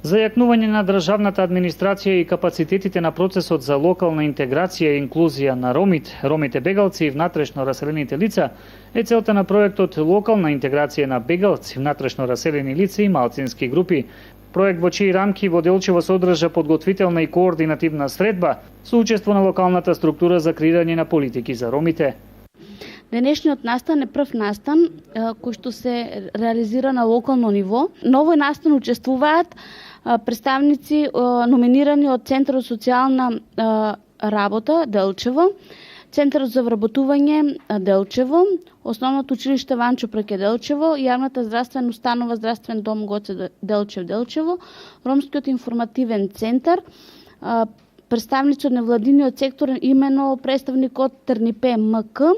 За јакнување на државната администрација и капацитетите на процесот за локална интеграција и инклузија на ромите бегалци и внатрешно раселените лица е целта на проектот Локална интеграција на бегалци, внатрешно раселени лица и малцински групи. Проект во чии рамки во Делчево се одржа подготвителна и координативна средба со учество на локалната структура за креирање на политики за ромите. Денешниот настан е прв настан кој што се реализира на локално ниво. На овој настан учествуваат представници номинирани од Центарот социјална работа Делчево, Центарот за вработување Делчево, Основното училиште Ванчо Праке Делчево, Јавната здравствена установа Здравствен дом Гоце Делчево, Ромскиот информативен центар, представници од невладиниот сектор, имено представник од Трнипе МК.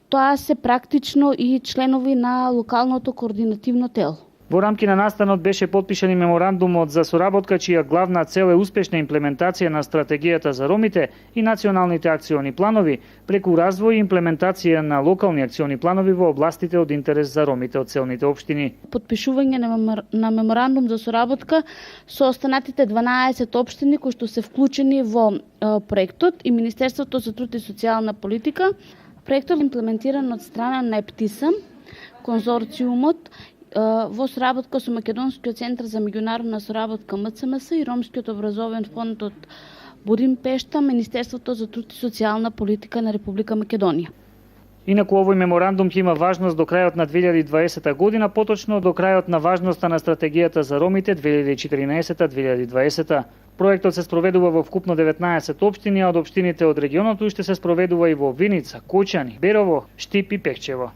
Тоа се практично и членови на локалното координативно тело. Во рамки на настанот беше подпишан и меморандумот за соработка чија главна цел е успешна имплементација на стратегијата за ромите и националните акциони планови преку развој и имплементација на локални акциони планови во областите од интерес за ромите од целните општини. Подпишување на меморандум за соработка со останатите 12 општини кои што се вклучени во проектот и Министерството за труд и социјална политика. Проектот е имплементиран од страна на ЕПТИСА, конзорциумот, во соработка со Македонскиот центар за меѓународна соработка МЦМС и Ромскиот образовен фонд од Будимпешта, Министерството за труд и социјална политика на Република Македонија. Инаку овој меморандум ќе има важност до крајот на 2020 година, поточно до крајот на важноста на стратегијата за ромите 2014-2020. Проектот се спроведува во вкупно 19 општини, а од општините од регионот уште се спроведува и во Виница, Кочани, Берово, Штип и Пехчево.